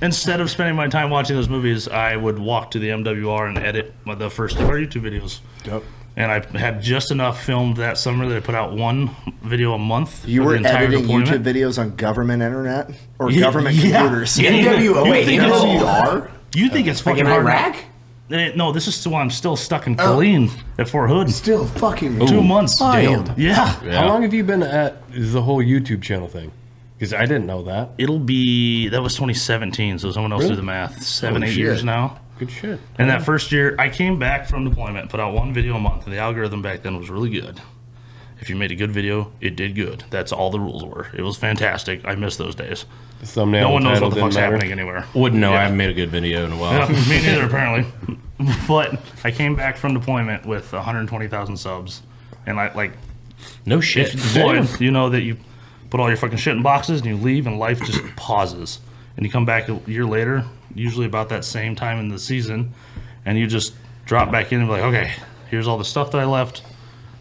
instead of spending my time watching those movies, I would walk to the MWR and edit the first of our YouTube videos. Yep. And I had just enough filmed that summer that I put out one video a month. You were editing YouTube videos on government internet or government computers? NWR? You think it's fucking Like in hard? Iraq? No, this is why I'm still stuck in Colleen at Fort Hood. Still fucking 2 months. damn. Yeah. How long have you been at the whole YouTube channel thing? Because I didn't know that. That was 2017, so someone else do the math. 8 years now. Good shit. And that first year, I came back from deployment, put out one video a month, and the algorithm back then was really good. If you made a good video, it did good. That's all the rules were. It was fantastic. I miss those days. The thumbnail No one knows title what the didn't fuck's matter. happening anywhere. Wouldn't know. I haven't made a good video in a while. Yeah, me neither, apparently. But I came back from deployment with 120,000 subs. And No shit. if you're deployed, you know that you put all your fucking shit in boxes and you leave and life just pauses. And you come back a year later, usually about that same time in the season, and you just drop back in and be like, okay, here's all the stuff that I left.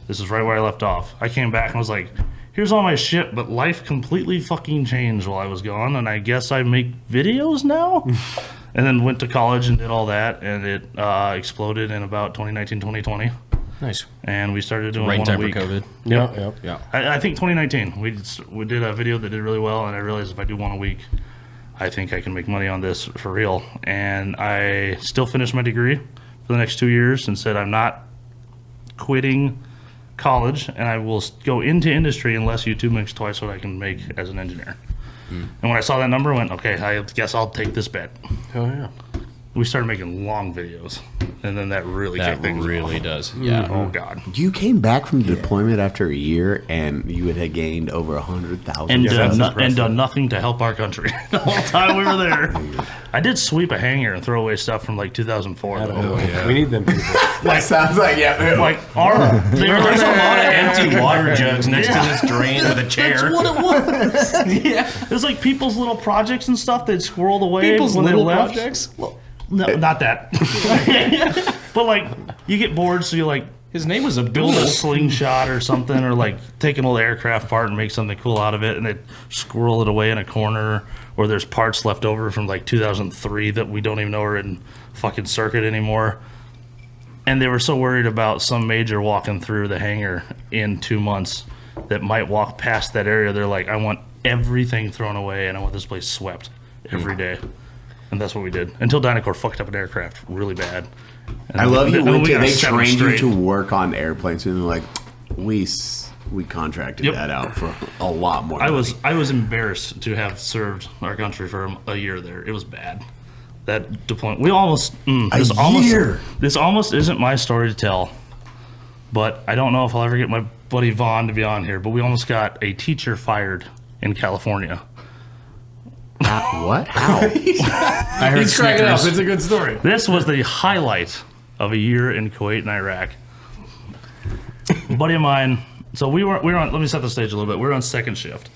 This is right where I left off. I came back and was like, here's all my shit, but life completely fucking changed while I was gone, and I guess I make videos now? And then went to college and did all that, and it exploded in about 2019, 2020. Nice. And we started doing Right one a time for week. COVID. Yeah. I think 2019. We did a video that did really well, and I realized if I do one a week, I think I can make money on this for real. And I still finished my degree for the next 2 years and said I'm not quitting college, and I will go into industry unless YouTube makes twice what I can make as an engineer. And when I saw that number, I went, okay, I guess I'll take this bet. Oh, yeah. We started making long videos, and then that really That kicked things really off. does. Yeah. Oh, God. You came back from deployment after a year, and you had gained over 100,000. And, that's and done nothing to help our country the whole time we were there. I did sweep a hangar and throw away stuff from 2004. though. We need them people. That sounds like There's There's a lot of empty water jugs next to this drain with a chair. That's what it was. Yeah, it was like people's little projects and stuff they'd squirreled away People's when little they left. projects? No, not that. But you get bored, so you His name was build Abdul. a slingshot or something, or take an old aircraft part and make something cool out of it, and they squirrel it away in a corner, or there's parts left over from 2003 that we don't even know are in fucking circuit anymore. And they were so worried about some major walking through the hangar in 2 months that might walk past that area. They're like, I want everything thrown away, and I want this place swept every day. And that's what we did until Dynacore fucked up an aircraft really bad. And I love you. then we got They 7 trained you straight. to work on airplanes, and they're like, we contracted Yep. that out for a lot more. I money. was embarrassed to have served our country for a year there. It was bad. That deployment. We almost this almost isn't my story to tell, but I don't know if I'll ever get my buddy Vaughn to be on here. But we almost got a teacher fired in California. What? How? I heard He's cracking up. Snickers. It's a good story. This was the highlight of a year in Kuwait and Iraq. A buddy of mine. So we were on. Let me set the stage a little bit. We were on second shift,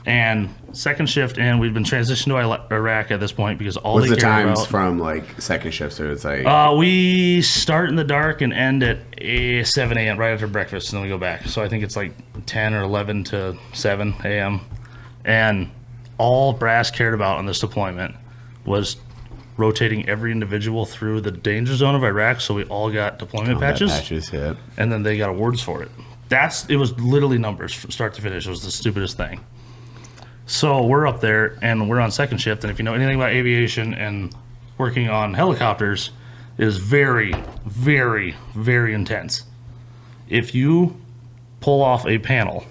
and we'd been transitioned to Iraq at this point because all What's they the cared times about. from second shift? So it's We start in the dark and end at 7 a.m. right after breakfast, and then we go back. So I think it's 10 or 11 to 7 a.m. And all Brass cared about on this deployment was rotating every individual through the danger zone of Iraq, so we all got deployment patches, Yep. and then they got awards for it. It was literally numbers from start to finish. It was the stupidest thing. So we're up there, and we're on second shift, and if you know anything about aviation and working on helicopters, it is very, very, very intense. If you pull off a panel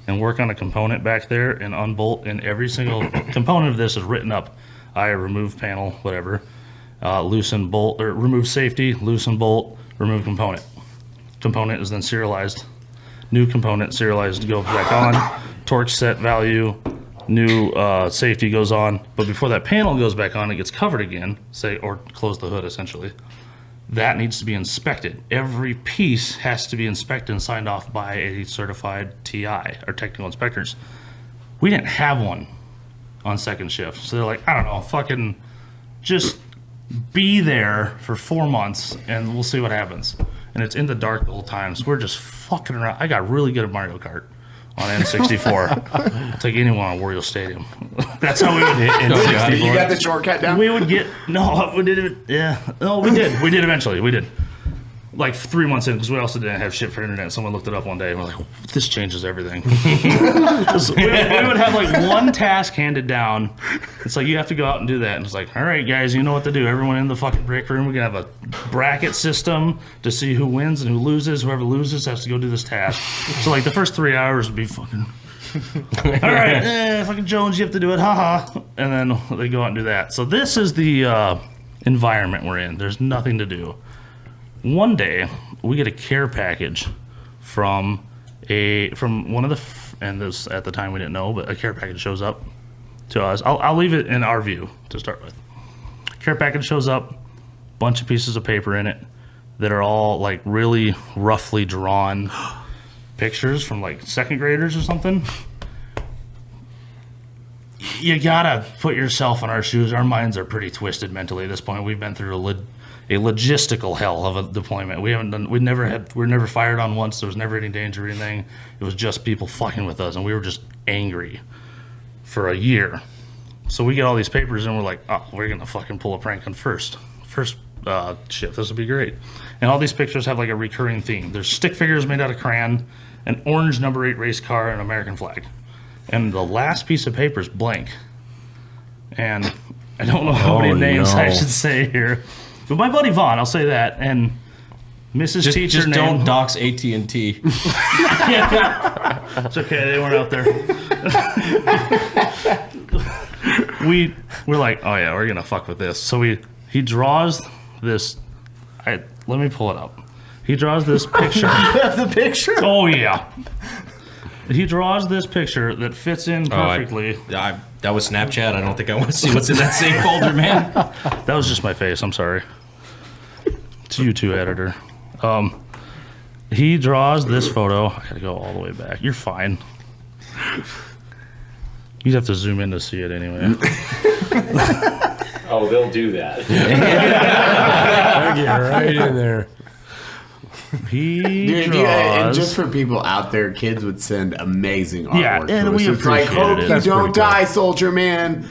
and work on a component back there and unbolt, and every single component of this is written up. I remove panel, whatever, loosen bolt, or remove safety, loosen bolt, remove component. Component is then serialized. New component serialized goes back on. Torque set value, new safety goes on. But before that panel goes back on, it gets covered again, or close the hood essentially. That needs to be inspected. Every piece has to be inspected and signed off by a certified TI, or technical inspectors. We didn't have one on second shift. So they're like, I don't know, fucking just be there for 4 months and we'll see what happens. And it's in the dark the whole time. So we're just fucking around. I got really good at Mario Kart. on N64. I'll take anyone on Wario Stadium. That's how we would. You got the shortcut down? We would get we did. Yeah, no, we did. We did eventually. We did. Like 3 months in, because we also didn't have shit for internet. Someone looked it up one day and we're like, this changes everything. So we would have like one task handed down. It's like, you have to go out and do that. And it's like, all right, guys, you know what to do. Everyone in the fucking break room, we're going to have a bracket system to see who wins and who loses. Whoever loses has to go do this task. So like the first 3 hours would be fucking, all right, fucking Jones, you have to do it, haha. And then they go out and do that. So this is the environment we're in. There's nothing to do. One day, we get a care package from one of the, and this at the time we didn't know, but a care package shows up to us. I'll leave it in our view to start with. Care package shows up, bunch of pieces of paper in it that are all like really roughly drawn pictures from like second graders or something. You gotta put yourself in our shoes. Our minds are pretty twisted mentally at this point. We've been through a logistical hell of a deployment. We're never fired on once. There was never any danger or anything. It was just people fucking with us, and we were just angry for a year. So we get all these papers, and we're like, oh, we're gonna fucking pull a prank on first shift. This will be great. And all these pictures have like a recurring theme. There's stick figures made out of crayon, an orange number 8 race car, and an American flag. And the last piece of paper is blank. And I don't know how many names I should say here. But my buddy Vaughn, I'll say that, and Mrs. Teacher just name. don't dox AT&T. It's okay, they weren't out there. We're like, oh yeah, we're gonna fuck with this. So he draws this. Let me pull it up. He draws this picture. You have the picture? Oh yeah. He draws this picture that fits in perfectly. That was Snapchat. I don't think I want to see what's in that same folder, man. That was just my face. I'm sorry. It's you too, editor. He draws this photo. I gotta go all the way back. You're fine. You'd have to zoom in to see it anyway. Oh, they'll do that. I get right in there. He draws. And just for people out there, kids would send amazing artwork. Yeah, and to us. we It's like, appreciated hope it. you That's don't pretty cool. die, soldier man.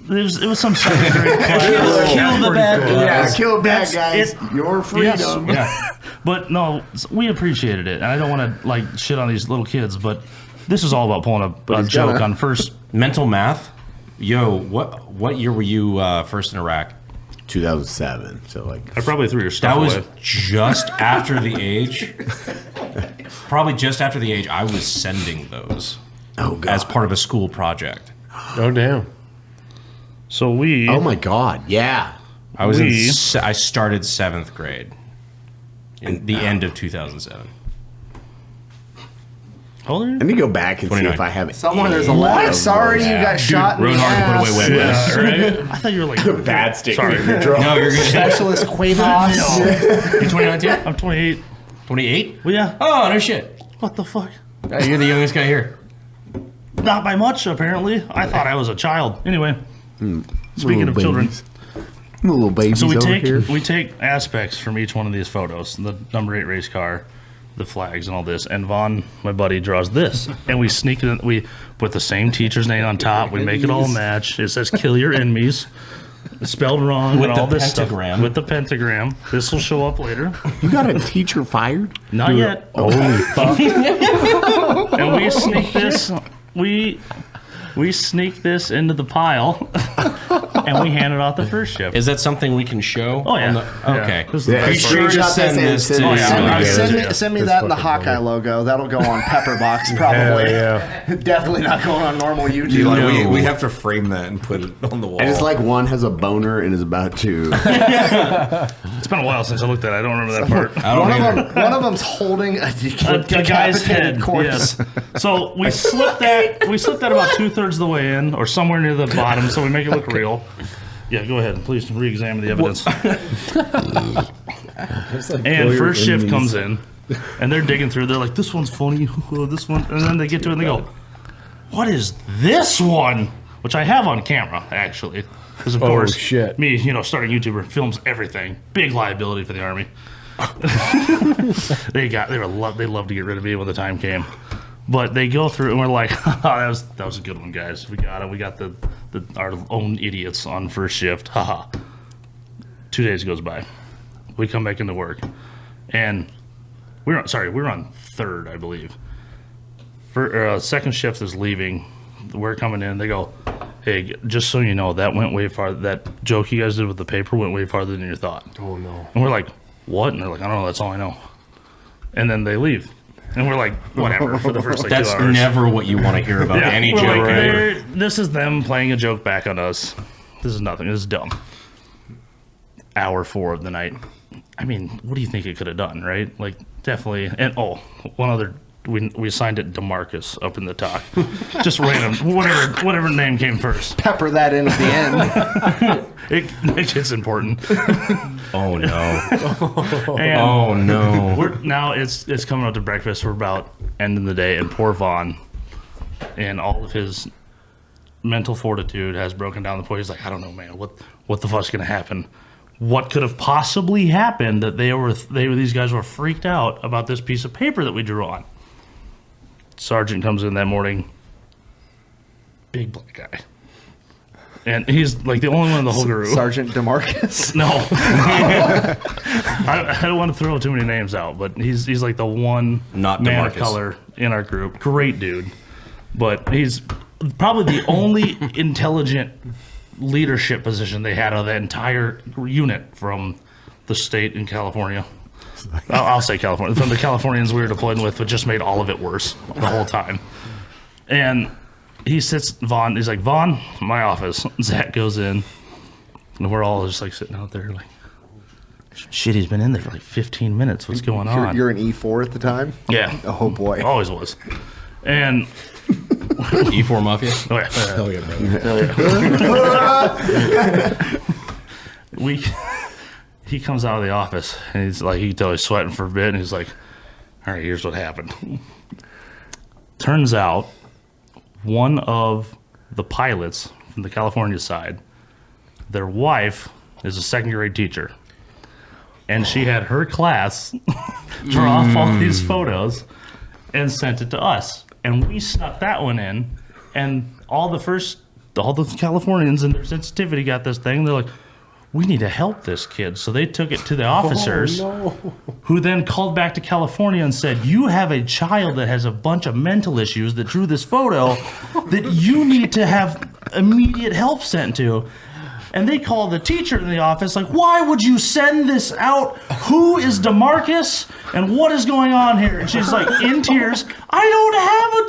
It was some second grade class. Kill the bad guys. Yeah, kill bad That's guys. it. Your freedom. Yes. Yeah. But no, we appreciated it. And I don't want to like shit on these little kids, but this is all about pulling a joke on first. Mental math. Yo, what year were you first in Iraq? 2007. So like, I probably threw your stuff That was away. just after the age. Probably just after the age I was sending those oh god, as part of a school project. Oh damn. So we. oh my god, yeah. I was I started 7th grade. In the end of 2007. How old are you? Let me go back and see 29. if I have Someone any is alive. of Sorry those. you got shot in Road the hard to put ass. away wet. I thought you were like Bad stick. Sorry. No, you're good. Specialist Quavos. You 29 too? I'm 28. 28? Well, yeah. Oh, no shit. What the fuck? You're the youngest guy here. Not by much, apparently. I thought I was a child. Anyway, speaking of children, Little babies so we over take here. we take aspects from each one of these photos: the number 8 race car, the flags, and all this. And Vaughn, my buddy, draws this, and we sneak it in. We put the same teacher's name on top. We make it all match. It says "Kill your enemies." It's spelled wrong With and all the this pentagram. stuff. With the pentagram. This will show up later. You got a teacher fired? Not yet. Holy fuck. And we sneak this. We sneak this into the pile, and we hand it off the first shift. Is that something we can show? Oh yeah. on the- okay. Yeah. This is Yeah, the Are you first sure part. to Screenshot send this this and to send it. Yeah. Send me That's that and the fucking Hawkeye funny. logo. That'll go on Pepperbox probably. Yeah. Definitely not going on normal YouTube. No. We have to frame that and put it on the wall. And it's like one has a boner and is about to. It's been a while since I looked at it. I don't remember that part. I don't either. One of them's holding a A guy's decapitated head. corpse. Yes. So we slipped that. We slipped that about 2/3 of the way in, or somewhere near the bottom, so we make it look real. Yeah, go ahead. Please re-examine the evidence. And first shift comes in, and they're digging through. They're like, "This one's funny. This one," and then they get to it and they go, "What is this one?" Which I have on camera actually, because of course, shit. me, starting YouTuber, films everything. Big liability for the army. They love to get rid of me when the time came. But they go through and we're like, oh, that was a good one, guys. We got it. We got our own idiots on first shift. Haha. 2 days goes by. We come back into work, and we're on third, I believe. Second shift is leaving. We're coming in. They go, hey, just so you know, that went way farther. That joke you guys did with the paper went way farther than you thought. Oh no. And we're like, what? And they're like, I don't know. That's all I know. And then they leave. And we're like, whatever, for the first That's 2 hours. never what you want to hear about any We're joke. like, ever. this is them playing a joke back on us. This is nothing. This is dumb. Hour 4 of the night. I mean, what do you think it could have done, right? Like, definitely. And one other. We assigned it DeMarcus up in the talk. Just random, whatever name came first. Pepper that in at the end. It's important. Oh no. And Oh no. now it's coming up to breakfast. We're about ending the day, and poor Vaughn, and all of his mental fortitude has broken down the point. He's like, I don't know, man. What the fuck's gonna happen? What could have possibly happened that these guys were freaked out about this piece of paper that we drew on? Sergeant comes in that morning, big black guy, and he's like the only one in the whole group. Sergeant DeMarcus. No, I don't want to throw too many names out, but he's like the one Not man of DeMarcus. color in our group. Great dude, but he's probably the only intelligent leadership position they had of the entire unit from the state in California. I'll say California. From the Californians we were deployed with, it just made all of it worse the whole time. And he sits, Vaughn, he's like, Vaughn, my office. Zach goes in, and we're all just like sitting out there like, shit, he's been in there for like 15 minutes. What's going on? You're an E4 at the time? Yeah. Oh, boy. Always was. And E4 Mafia? oh yeah. Hell yeah, brother. He comes out of the office and he's like, you can tell he's sweating for a bit, and he's like, all right, here's what happened. Turns out one of the pilots from the California side, their wife is a second grade teacher, and she had her class draw off all these photos and sent it to us, and we snuck that one in, and all the Californians and their sensitivity got this thing. They're like, we need to help this kid. So they took it to the officers, who then called back to California and said, you have a child that has a bunch of mental issues that drew this photo that you need to have immediate help sent to. And they call the teacher in the office, like, why would you send this out? Who is DeMarcus? And what is going on here? And she's like, in tears, I don't have a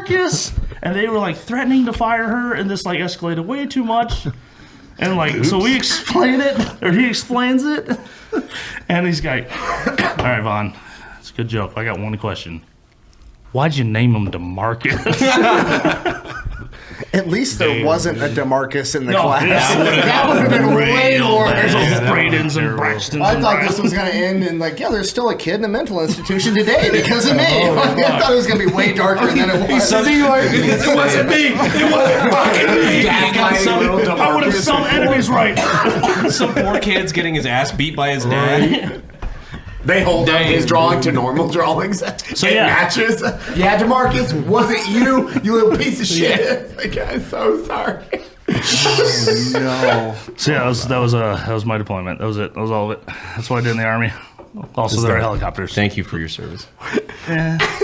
DeMarcus. And they were like threatening to fire her, and this like escalated way too much. And like, so we explain it, or he explains it, and he's like, all right, Vaughn, it's a good joke. I got one question. Why'd you name him DeMarcus? At least there wasn't a DeMarcus in the No, class. yeah, That would have been way There's worse. all Bradens and Braxtons. I and thought this was going to end in like, yeah, there's still a kid in a mental institution today because of me. I thought it was going to be way darker than it was. It wasn't me. It wasn't fucking me. I would have some enemies right. Some poor kid's getting his ass beat by his dad. They hold up his drawing to normal drawings. So it yeah. matches. Yeah, DeMarcus, was it you? You little piece of shit. Like, I'm so sorry. No. So yeah, that was my deployment. That was it. That was all of it. That's what I did in the Army. Also, there were helicopters. Thank you for your service.